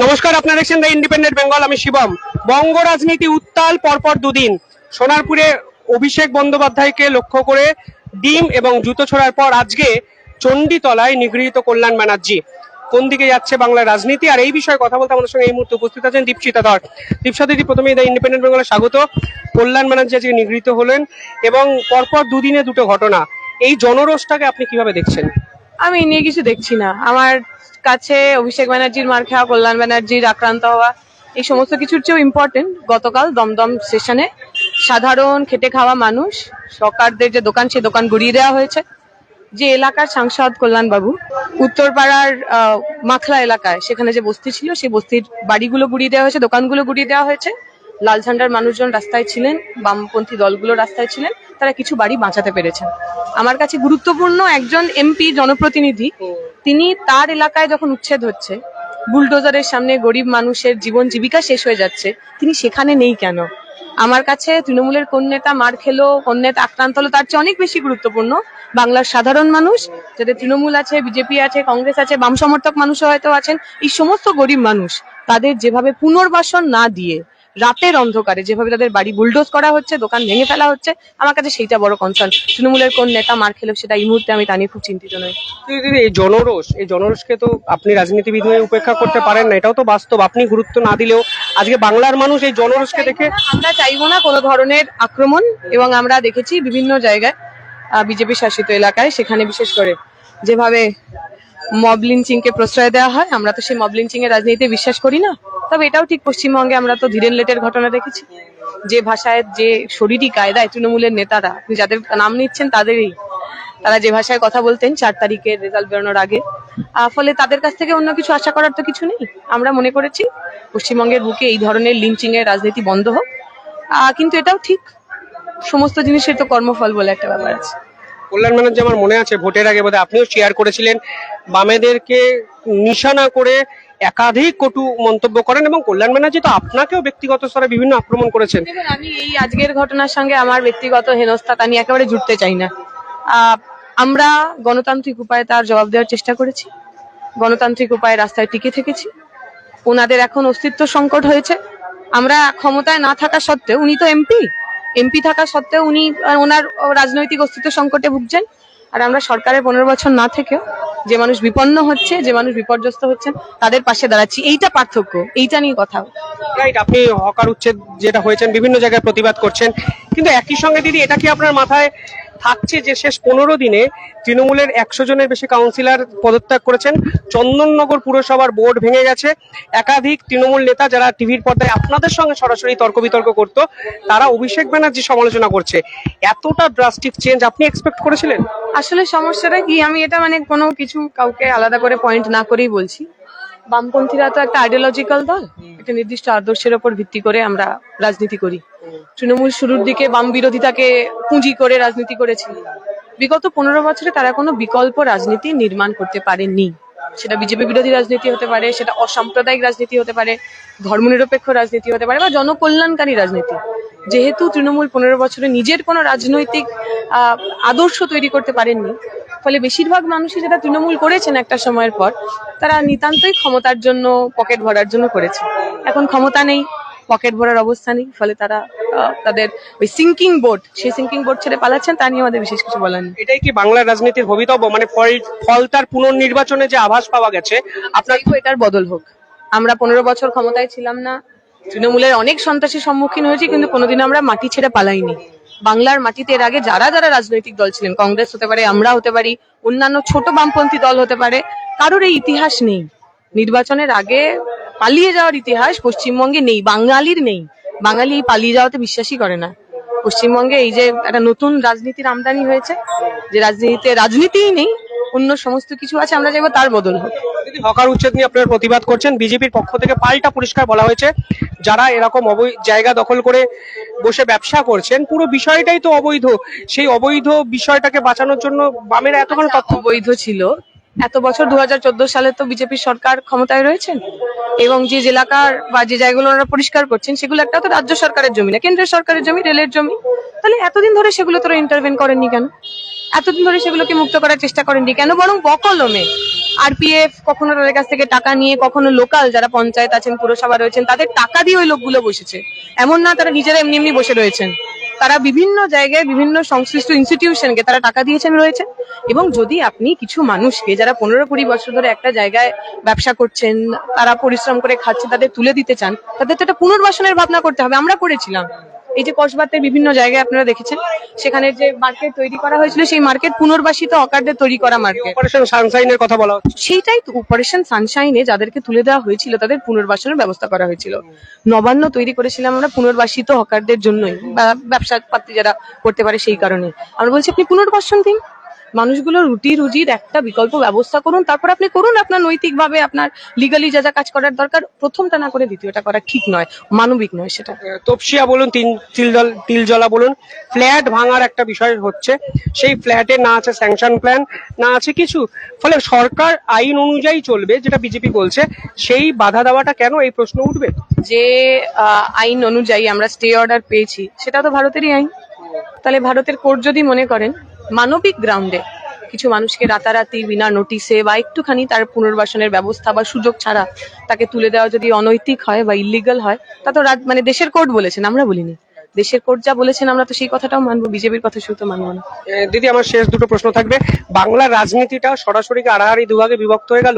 নমস্কার, আপনারা দেখছেন দ্য ইন্ডিপেন্ডেন্ট বেঙ্গল। আমি শিবম। বঙ্গ রাজনীতি উত্তাল। পরপর দুদিন সোনারপুরে অভিষেক বন্দ্যোপাধ্যায়কে লক্ষ্য করে ডিম এবং জুতো ছোড়ার পর আজকে চণ্ডীতলায় নিগৃহীত কল্যাণ ব্যানার্জি। কোন দিকে যাচ্ছে বাংলার রাজনীতি, আর এই বিষয়ে কথা বলতে আমাদের সঙ্গে এই মুহূর্তে উপস্থিত আছেন দীপশিতা ধর। দীপশিতা দিদি, প্রথমেই দ্য ইন্ডিপেন্ডেন্ট বেঙ্গলে স্বাগত। কল্যাণ ব্যানার্জি আজকে নিগৃহীত হলেন এবং পরপর দুদিনে দুটো ঘটনা, এই জনরোষটাকে আপনি কিভাবে দেখছেন? আমি নিয়ে কিছু দেখছি না। আমার কাছে অভিষেক ব্যানার্জির মার খাওয়া, কল্যাণ ব্যানার্জির আক্রান্ত হওয়া, এই সমস্ত কিছুর চেয়েও ইম্পর্টেন্ট গতকাল দমদম স্টেশনে সাধারণ খেটে খাওয়া মানুষ, সরকারদের যে দোকান, সে দোকান গুড়িয়ে দেওয়া হয়েছে। যে এলাকার সাংসদ কল্যাণবাবু উত্তরপাড়ার মাখলা এলাকায়, সেখানে যে বস্তি ছিল, সেই বস্তির বাড়িগুলো গুড়িয়ে দেওয়া হয়েছে, দোকানগুলো গুড়িয়ে দেওয়া হয়েছে। লাল ঝান্ডার মানুষজন রাস্তায় ছিলেন, বামপন্থী দলগুলো রাস্তায় ছিলেন, তারা কিছু বাড়ি বাঁচাতে পেরেছেন। আমার কাছে গুরুত্বপূর্ণ একজন এমপি, জনপ্রতিনিধি, তিনি তার এলাকায় যখন উচ্ছেদ হচ্ছে, বুলডোজারের সামনে গরিব মানুষের জীবন জীবিকা শেষ হয়ে যাচ্ছে, তিনি সেখানে নেই কেন? আমার কাছে তৃণমূলের কোন নেতা মার খেলো, কোন নেতা আক্রান্ত হলো, তার চেয়ে অনেক বেশি গুরুত্বপূর্ণ বাংলার সাধারণ মানুষ, যাদের তৃণমূল আছে, বিজেপি আছে, কংগ্রেস আছে, বাম সমর্থক মানুষও হয়তো আছেন, এই সমস্ত গরিব মানুষ, তাদের যেভাবে পুনর্বাসন না দিয়ে রাতের অন্ধকারে যেভাবে তাদের বাড়ি বুলডোজ করা হচ্ছে, দোকান ভেঙে ফেলা হচ্ছে, আমার কাছে সেইটা বড় কনসার্ন। তৃণমূলের কোন নেতা মার খেলো সেটা এই মুহূর্তে আমি তা নিয়ে খুব চিন্তিত নই। দিদি, এই জনরোষকে তো আপনি রাজনীতিবিদ হয়ে উপেক্ষা করতে পারেন না, এটাও তো বাস্তব। আপনি গুরুত্ব না দিলেও আজকে বাংলার মানুষ এই জনরোষকে দেখে, আমরা চাইবো না কোনো ধরনের আক্রমণ, এবং আমরা দেখেছি বিভিন্ন জায়গায় বিজেপি শাসিত এলাকায়, সেখানে বিশেষ করে যেভাবে মব লিঞ্চিং কে প্রশ্রয় দেওয়া হয়, আমরা তো সেই মব লিঞ্চিং এর রাজনীতিতে বিশ্বাস করি না। তবে এটাও ঠিক, পশ্চিমবঙ্গে আমরা তো ধীরেন লেটের ঘটনা দেখেছি, যে ভাষায়, যে শরীরী কায়দায় তৃণমূলের নেতারা, আপনি যাদের নাম নিচ্ছেন তাদেরই, তারা যে ভাষায় কথা বলতেন 4 তারিখের রেজাল্ট বেরোনোর আগে, ফলে তাদের কাছ থেকে অন্য কিছু আশা করার তো কিছু নেই। আমরা মনে করেছি পশ্চিমবঙ্গের বুকে এই ধরনের লিঞ্চিং এর রাজনীতি বন্ধ হোক, কিন্তু এটাও ঠিক, সমস্ত জিনিসের তো কর্মফল বলে একটা ব্যাপার আছে। কল্যাণ ব্যানার্জি, আমার মনে আছে ভোটের আগে বোধহয় আপনিও শেয়ার করেছিলেন, বামেদেরকে নিশানা করে একাধিক কটু মন্তব্য করেন, এবং কল্যাণ ব্যানার্জি তো আপনাকেও ব্যক্তিগত স্তরে বিভিন্ন আক্রমণ করেছেন। দেখুন, আমি এই আজকের ঘটনার সঙ্গে আমার ব্যক্তিগত হেনস্থা তা নিয়ে একেবারে জুড়তে চাই না। আমরা গণতান্ত্রিক উপায়ে তার জবাব দেওয়ার চেষ্টা করেছি, গণতান্ত্রিক উপায়ে রাস্তায় টিকে থেকেছি। ওনাদের এখন অস্তিত্ব সংকট হয়েছে। আমরা ক্ষমতায় না থাকা সত্ত্বেও, উনি তো এমপি থাকা সত্ত্বেও উনি ওনার রাজনৈতিক অস্তিত্ব সংকটে ভুগছেন। আর আমরা সরকারের 15 বছর না থেকেও যে মানুষ বিপন্ন হচ্ছে, যে মানুষ বিপর্যস্ত হচ্ছেন, তাদের পাশে দাঁড়াচ্ছি। এইটা পার্থক্য, এইটা নিয়ে কথা। রাইট, আপনি হকার উচ্ছেদ যেটা হয়েছেন বিভিন্ন জায়গায় প্রতিবাদ করছেন, কিন্তু একই সঙ্গে দিদি, এটা কি আপনার মাথায় থাকছে যে শেষ 15 দিনে তৃণমূলের 100 জনের বেশি কাউন্সিলর পদত্যাগ করেছেন, চন্দননগর পুরসভার বোর্ড ভেঙে গেছে, একাধিক তৃণমূল নেতা যারা টিভির পর্দায় আপনাদের সঙ্গে সরাসরি তর্ক বিতর্ক করতো, তারা অভিষেক ব্যানার্জি সমালোচনা করছে। এতটা ড্রাস্টিক চেঞ্জ আপনি এক্সপেক্ট করেছিলেন? আসলে সমস্যাটা কি, আমি এটা কোনো কিছু কাউকে আলাদা করে পয়েন্ট না করেই বলছি। বামপন্থীরা তো একটা আইডিওলজিক্যাল দল, একটা নির্দিষ্ট আদর্শের উপর ভিত্তি করে আমরা রাজনীতি করি। তৃণমূল শুরুর দিকে বাম বিরোধিতাকে পুঁজি করে রাজনীতি করেছিল। বিগত 15 বছরে তারা কোনো বিকল্প রাজনীতি নির্মাণ করতে পারেনি। সেটা বিজেপি বিরোধী রাজনীতি হতে পারে, সেটা অসাম্প্রদায়িক রাজনীতি হতে পারে, ধর্মনিরপেক্ষ রাজনীতি হতে পারে, বা জনকল্যাণকারী রাজনীতি। যেহেতু তৃণমূল 15 বছরে নিজের কোনো রাজনৈতিক আদর্শ তৈরি করতে পারেননি, ফলে বেশিরভাগ মানুষই যেটা তৃণমূল করেছেন একটা সময়ের পর, তারা নিতান্তই ক্ষমতার জন্য, পকেট ভরার জন্য করেছে। এখন ক্ষমতা নেই, পকেট ভরার অবস্থা নেই, ফলে তারা তাদের ওই সিঙ্কিং বোট, সেই সিঙ্কিং বোট ছেড়ে পালাচ্ছেন। তা নিয়ে আমাদের বিশেষ কিছু বলার নেই। এটাই কি বাংলার রাজনীতির ভবিতব্য? মানে ফলতার পুনর্নির্বাচনে যে আভাস পাওয়া গেছে, আপনার এটার বদল হোক। আমরা 15 বছর ক্ষমতায় ছিলাম না, তৃণমূলের অনেক সন্ত্রাসীর সম্মুখীন হয়েছি, কিন্তু কোনোদিন আমরা মাটি ছেড়ে পালাইনি। বাংলার মাটিতে এর আগে যারা যারা রাজনৈতিক দল ছিলেন, কংগ্রেস হতে পারে, আমরা হতে পারি, অন্যান্য ছোট বামপন্থী দল হতে পারে, কারোর এই ইতিহাস নেই। নির্বাচনের আগে পালিয়ে যাওয়ার ইতিহাস পশ্চিমবঙ্গে নেই, বাঙালির নেই। বাঙালি পালিয়ে যাওয়াতে বিশ্বাসই করে না। পশ্চিমবঙ্গে এই যে একটা নতুন রাজনীতির আমদানি হয়েছে, যে রাজনীতিতে রাজনীতিই নেই, অন্য সমস্ত কিছু আছে, আমরা চাইবো তার বদল হোক। হকার উচ্ছেদ নিয়ে আপনারা প্রতিবাদ করছেন, বিজেপির পক্ষ থেকে পাল্টা পরিষ্কার বলা হয়েছে, যারা এরকম জায়গা দখল করে বসে ব্যবসা করছেন, পুরো বিষয়টাই তো অবৈধ। সেই অবৈধ বিষয়টাকে বাঁচানোর জন্য বামেরা এতক্ষণ তথ্য অবৈধ ছিল এত বছর। 2014 সালে তো বিজেপির সরকার ক্ষমতায় রয়েছেন, এবং যে এলাকার বা যে জায়গাগুলো ওনারা পরিষ্কার করছেন, সেগুলো একটা তো রাজ্য সরকারের জমি না, কেন্দ্রের সরকারের জমি, রেলের জমি। তাহলে এতদিন ধরে সেগুলো তোরা ইন্টারভেন করেননি কেন? এতদিন ধরে সেগুলোকে মুক্ত করার চেষ্টা করেননি কেন? বরং বকলমে আরপিএফ কখনো তাদের কাছ থেকে টাকা নিয়ে, কখনো লোকাল যারা পঞ্চায়েত আছেন, পুরসভা রয়েছেন, তাদের টাকা দিয়ে ওই লোকগুলো বসেছে। এমন না তারা নিজেরা এমনি এমনি বসে রয়েছেন, তারা বিভিন্ন জায়গায় বিভিন্ন সংশ্লিষ্ট ইনস্টিটিউশনকে তারা টাকা দিয়েছেন রয়েছেন। এবং যদি আপনি কিছু মানুষকে যারা 15-20 বছর ধরে একটা জায়গায় ব্যবসা করছেন, তারা পরিশ্রম করে খাচ্ছে, তাদের তুলে দিতে চান, তাদের তো একটা পুনর্বাসনের ভাবনা করতে হবে। আমরা করেছিলাম, এই যে কসবাতের বিভিন্ন জায়গায় আপনারা দেখেছেন, সেখানে যে মার্কেট তৈরি করা হয়েছিল, সেই মার্কেট পুনর্বাসিত হকারদের তৈরি করা মার্কেট। অপারেশন সানশাইনের কথা বলা হচ্ছে। সেইটাই তো, অপারেশন সানশাইনে যাদেরকে তুলে দেওয়া হয়েছিল তাদের পুনর্বাসনের ব্যবস্থা করা হয়েছিল। নবান্ন তৈরি করেছিলাম আমরা পুনর্বাসিত হকারদের জন্যই, বা ব্যবসা পাতি যারা করতে পারে সেই কারণে। আমরা বলছি আপনি পুনর্বাসন দিন, মানুষগুলোর রুটি রুজির একটা বিকল্প ব্যবস্থা করুন, তারপর আপনি করুন আপনার নৈতিকভাবে আপনার লিগালি যা যা কাজ করার দরকার। প্রথমটা না করে দ্বিতীয়টা করা ঠিক নয়, মানবিক নয় সেটা। তপসিয়া বলুন, তিলজলা বলুন, ফ্ল্যাট ভাঙার একটা বিষয় হচ্ছে। সেই ফ্ল্যাটে না আছে স্যাংশন প্ল্যান, না আছে কিছু, ফলে সরকার আইন অনুযায়ী চলবে যেটা বিজেপি বলছে, সেই বাধা দেওয়াটা কেন, এই প্রশ্ন উঠবে। যে আইন অনুযায়ী আমরা স্টে অর্ডার পেয়েছি, সেটা তো ভারতেরই আইন। তাহলে ভারতের কোর্ট যদি মনে করেন মানবিক গ্রাউন্ডে কিছু মানুষকে রাতারাতি বিনা নোটিশে বা একটুখানি তার পুনর্বাসনের ব্যবস্থা বা সুযোগ ছাড়া তাকে তুলে দেওয়া যদি অনৈতিক হয় বা ইলিগাল হয়, তা তো মানে দেশের কোর্ট বলেছেন, আমরা বলিনি। দেশের কোর্ট যা বলেছেন আমরা তো সেই কথাটাও মানবো, বিজেপির কথা শুধু মানবো না। দিদি, আমার শেষ দুটো প্রশ্ন থাকবে। বাংলার রাজনীতিটা সরাসরি আড়াআড়ি দুভাগে বিভক্ত হয়ে গেল,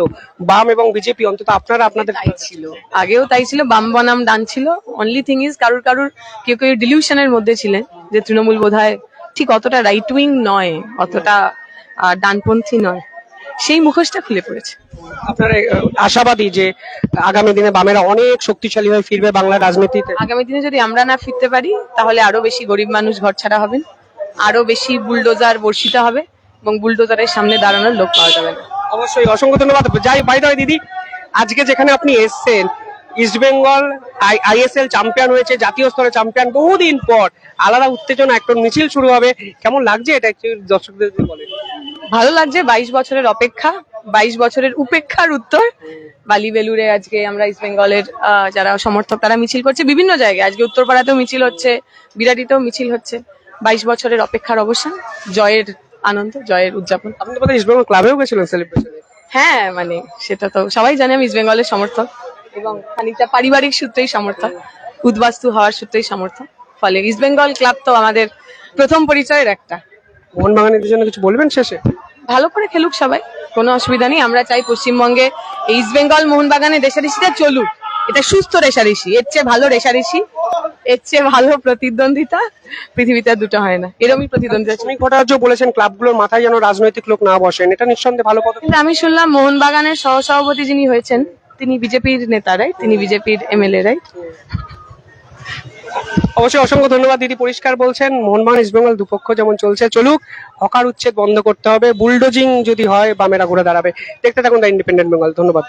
বাম এবং বিজেপি, অন্তত আপনারা আপনাদের। তাই ছিল, আগেও তাই ছিল, বাম বনাম ডান ছিল। অনলি থিং ইজ কারুর কেউ কেউ ডিলিউশনের মধ্যে ছিলেন যে তৃণমূল বোধহয় ঠিক অতটা রাইট উইং নয়, অতটা ডানপন্থী নয়, সেই মুখোশটা খুলে পড়েছে। আপনারা আশাবাদী যে আগামী দিনে বামেরা অনেক শক্তিশালী হয়ে ফিরবে বাংলার রাজনীতিতে? আগামী দিনে যদি আমরা না ফিরতে পারি, তাহলে আরো বেশি গরিব মানুষ ঘরছাড়া হবেন, আরো বেশি বুলডোজার বর্ষিত হবে, এবং বুলডোজারের সামনে দাঁড়ানোর লোক পাওয়া যাবে না। অবশ্যই, অসংখ্য ধন্যবাদ। যাই বাই দাও দিদি, আজকে যেখানে আপনি এসছেন, ইস্ট বেঙ্গল আইএসএল চ্যাম্পিয়ন হয়েছে, জাতীয় স্তরে চ্যাম্পিয়ন, বহুদিন পর আলাদা উত্তেজনা, একটা মিছিল শুরু হবে, কেমন লাগছে এটা একটু দর্শকদের বলেন। ভালো লাগছে, 22 বছরের অপেক্ষা, 22 বছরের উপেক্ষার উত্তর। বালি বেলুরে আজকে আমরা ইস্ট বেঙ্গলের যারা সমর্থক তারা মিছিল করছে বিভিন্ন জায়গায়, আজকে উত্তরপাড়াতেও মিছিল হচ্ছে, বিরাটিতেও মিছিল হচ্ছে। 22 বছরের অপেক্ষার অবসান, জয়ের আনন্দ, জয়ের উদযাপন। আপনি তো বোধহয় ইস্ট বেঙ্গল ক্লাবেও গেছিলেন সেলিব্রেশনে। হ্যাঁ, মানে সেটা তো সবাই জানে আমি ইস্ট বেঙ্গলের সমর্থক, এবং খানিকটা পারিবারিক সূত্রেই সমর্থক, উদ্বাস্তু হওয়ার সূত্রেই সমর্থক। ফলে ইস্ট বেঙ্গল ক্লাব তো আমাদের প্রথম পরিচয়ের একটা। মোহনবাগানের জন্য কিছু বলবেন শেষে? ভালো করে খেলুক সবাই, কোনো অসুবিধা নেই। আমরা চাই পশ্চিমবঙ্গে ইস্ট বেঙ্গল মোহনবাগানের রেষারেষিটা চলুক, এটা সুস্থ রেষারেষি। এর চেয়ে ভালো রেষারেষি, এর চেয়ে ভালো প্রতিদ্বন্দ্বিতা পৃথিবীতে দুটো হয় না। এরকমই প্রতিদ্বন্দ্বিতা। শ্রমিক ভট্টাচার্য বলেছেন ক্লাবগুলোর মাথায় যেন রাজনৈতিক লোক না বসেন, এটা নিঃসন্দেহে ভালো পদক্ষেপ। কিন্তু আমি শুনলাম মোহনবাগানের সহসভাপতি যিনি হয়েছেন তিনি বিজেপির নেতা, রাইট? তিনি বিজেপির এমএলএ, রাইট? অবশ্যই, অসংখ্য ধন্যবাদ দিদি। পরিষ্কার বলছেন, মোহনবাগান ইস্ট বেঙ্গল দুপক্ষ যেমন চলছে চলুক, হকার উচ্ছেদ বন্ধ করতে হবে, বুলডোজিং যদি হয় বামেরা ঘুরে দাঁড়াবে। দেখতে থাকুন দ্য ইন্ডিপেন্ডেন্ট বেঙ্গল। ধন্যবাদ।